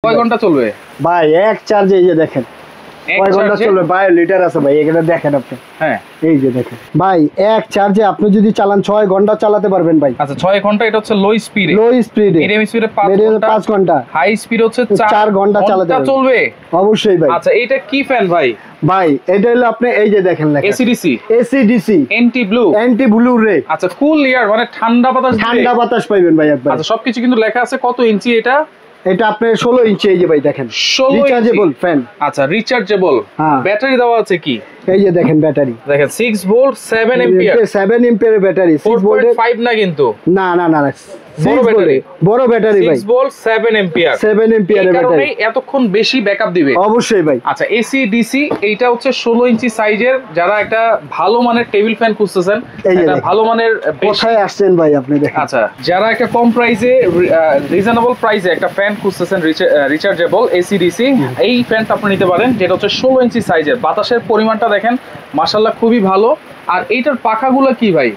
কয় ঘন্টা চলবে ভাই এক চার্জে এই যে দেখেন কয় ঘন্টা চলবে ভাই লিটার আছে ভাই এখানে দেখেন আপনি হ্যাঁ এই যে দেখেন ভাই এক চার্জে আপনি যদি চালান 6 ঘন্টা চালাতে পারবেন ভাই আচ্ছা 6 ঘন্টা এটা হচ্ছে লো স্পিডে মিডিয়াম স্পিডে 5 ঘন্টা হাই স্পিড হচ্ছে 4 ঘন্টা চালাতে চলবে অবশ্যই ভাই আচ্ছা এটা কি ফ্যান ভাই ভাই এটা হলো আপনি এই যে দেখেন লেখা এসিডিসি এন্টি ব্লু রে আচ্ছা কুল এয়ার মানে ঠান্ডা বাতাস পাবেন ভাই একবার আচ্ছা সবকিছু কিন্তু লেখা আছে কত ইঞ্চি এটা এটা আপনার 16 ইঞ্চি এই যে ভাই দেখেন রিচার্জেবল ফ্যান আচ্ছা রিচার্জেবল ব্যাটারি দেওয়া আছে কি এই যে দেখেন ব্যাটারি দেখেন 6 volt 7 ampere 7 ampere battery 6 volt 5 না কিন্তু না বড় ব্যাটারি ভাই 6 ভোল্ট 7 এম্পিয়ার এর ব্যাটারি এতক্ষণ বেশি ব্যাকআপ দিবে অবশ্যই ভাই আচ্ছা এসি ডিসি এইটা হচ্ছে 16 ইঞ্চি সাইজের যারা একটা ভালো মানের টেবিল ফ্যান খুঁজতেছেন একটা ভালো মানের কোথায় আসছেন ভাই আপনি দেখেন আচ্ছা যারা একটা কম প্রাইসে রিজনেবল প্রাইসে একটা ফ্যান খুঁজতেছেন রিচার্জেবল এসি ডিসি এই ফ্যানটা আপনি নিতে পারেন যেটা হচ্ছে 16 ইঞ্চি সাইজের বাতাসের পরিমাণটা দেখেন মাশাআল্লাহ খুবই ভালো আর এইটার পাখাগুলো কি ভাই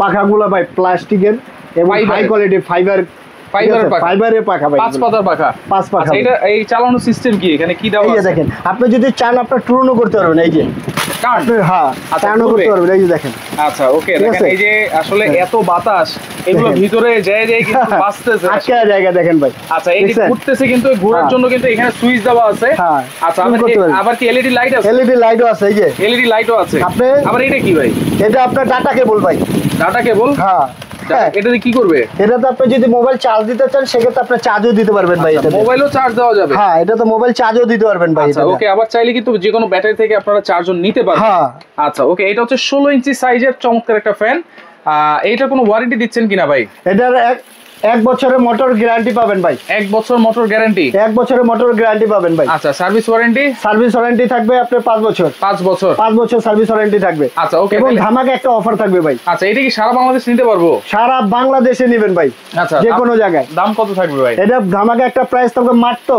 পাখাগুলো ভাই প্লাস্টিকের এবং হাই কোয়ালিটি ফাইবারের পাখা ভাই 5 পাতার পাখা এটা এই চালানোর সিস্টেম কি এখানে কি দেওয়া আছে এই যে দেখেন আপনি যদি চান আপনি টুরনো করতে পারবেন এই যে হ্যাঁ টার্নও করতে পারবেন এই যে দেখেন আচ্ছা ওকে দেখেন এই যে আসলে এত বাতাস এগুলো ভিতরে যায় কিন্তু বাঁচতেছে আজকে জায়গা দেখেন ভাই আচ্ছা এই যে ঘুরতেছে কিন্তু ঘোরার জন্য কিন্তু এখানে সুইচ দেওয়া আছে আচ্ছা আবার কি এলইডি লাইট আছে এলইডি লাইটও আছে এই যে এলইডি লাইটও আছে আপনি আবার এটা কি ভাই এটা আপনার ডাটা কেবল ভাই ডাটা কেবল হ্যাঁ এটা কি করবে এটা তো আপনি যদি মোবাইল চার্জ দিতে চান সেক্ষেত্রে আপনি চার্জও দিতে পারবেন ভাই এটা মোবাইলও চার্জ দেওয়া যাবে হ্যাঁ এটা তো মোবাইল চার্জও দিতে পারবেন ভাই আচ্ছা ওকে আবার চাইলে কিন্তু যে কোনো ব্যাটারি থেকে আপনারা চার্জও নিতে পারবেন হ্যাঁ আচ্ছা ওকে এটা হচ্ছে 16 ইঞ্চি সাইজের চমৎকার একটা ফ্যান এইটা কোনো ওয়ারেন্টি দিচ্ছেন কিনা ভাই এটার এক বছরের মোটর গ্যারান্টি পাবেন ভাই 1 বছর মোটর গ্যারান্টি 1 বছরের মোটর গ্যারান্টি পাবেন ভাই আচ্ছা সার্ভিস ওয়ারেন্টি থাকবে আপনার 5 বছর 5 বছর সার্ভিস ওয়ারেন্টি থাকবে আচ্ছা ওকে এবং ধামাকা একটা অফার থাকবে ভাই আচ্ছা এটা কি সারা বাংলাদেশ নিতে পারবো সারা বাংলাদেশে নেবেন ভাই আচ্ছা যে কোনো জায়গায় দাম কত থাকবে ভাই এটা ধামাকা একটা প্রাইস থাকবে মাত্র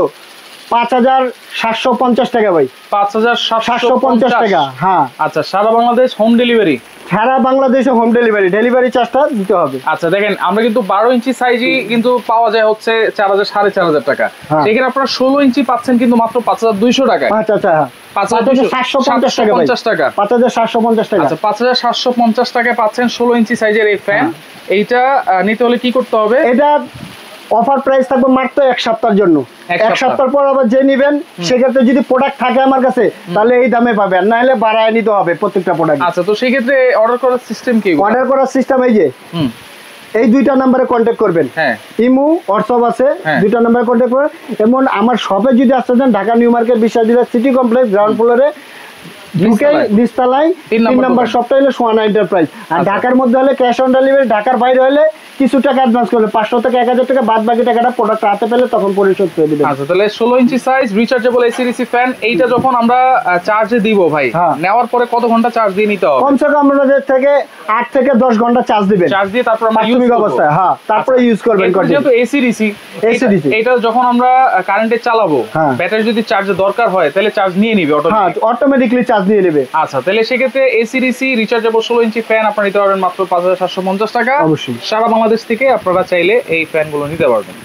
5750 টাকা ভাই 5750 টাকা হ্যাঁ আচ্ছা সারা বাংলাদেশ হোম ডেলিভারি সারা বাংলাদেশে হোম ডেলিভারি চার্জটা দিতে হবে আচ্ছা দেখেন আমরা কিন্তু 12 ইঞ্চি সাইজই কিন্তু পাওয়া যায় হচ্ছে 4500 টাকা সেখানে আপনারা 16 ইঞ্চি পাচ্ছেন কিন্তু মাত্র 5200 টাকায় আচ্ছা আচ্ছা 5750 টাকা 5750 টাকা আচ্ছা 5750 টাকায় পাচ্ছেন 16 ইঞ্চি সাইজের এই ফ্যান এইটা নিতে হলে কি করতে হবে এটা অফার প্রাইস থাকবে মাত্র এক সপ্তাহের জন্য এক সপ্তাহ পর আবার যে নেবেন সেক্ষেত্রে যদি প্রোডাক্ট থাকে আমার কাছে তাহলে এই দামে পাবেন না হলে বাড়ায় নিতে হবে প্রত্যেকটা প্রোডাক্ট আচ্ছা তো সেই ক্ষেত্রে অর্ডার করার সিস্টেম কি অর্ডার করার সিস্টেম এই যে এই দুইটা নম্বরে কন্ট্যাক্ট করবেন ইমো হোয়াটসঅ্যাপ আছে দুইটা নম্বরে কন্ট্যাক্ট করবেন এমন আমার শপে যদি আসতে চান ঢাকা নিউ মার্কেট বিশ্বাসদিলা সিটি কমপ্লেক্স গ্রাউন্ড ফ্লোরে নিচতলায় 3 নম্বর শপটা হলো সোয়ানা এন্টারপ্রাইজ আর ঢাকার মধ্যে হলে ক্যাশ অন ডেলিভারি ঢাকার বাইরে হলে কিছু টাকা অ্যাডভান্স করবে 500 থেকে 1000 টাকা বাদ বাকি টাকাটা প্রোডাক্ট হাতে পেলে তখন পরিশোধ করে দিবেন আচ্ছা তাহলে 16 ইঞ্চি সাইজ রিচার্জেবল এসিডিসি ফ্যান এইটা যখন আমরা চার্জে দিব ভাই নেওয়ার পরে কত ঘন্টা চার্জ দিয়ে নিতে হবে কমসে কম আমাদের থেকে 8 থেকে 10 ঘন্টা চার্জ দিবেন চার্জ দিয়ে তারপর আমরা ইউজ অবস্থায় তারপরে ইউজ করবেন যেহেতু এসিডিসি এটা যখন আমরা কারেন্টে চালাবো ব্যাটারি যদি চার্জে দরকার হয় তাহলে চার্জ নিয়ে নিবে অটোমেটিক্যালি চার্জ নিয়ে নেবে আচ্ছা তাহলে সেক্ষেত্রে এসিডিসি রিচার্জেবল 16 ইঞ্চি ফ্যান আপনারা নিতে পারবেন মাত্র 5750 টাকা অবশ্যই সারা বাংলাদেশ থেকে আপনারা চাইলে এই ফ্যানগুলো নিতে পারবেন।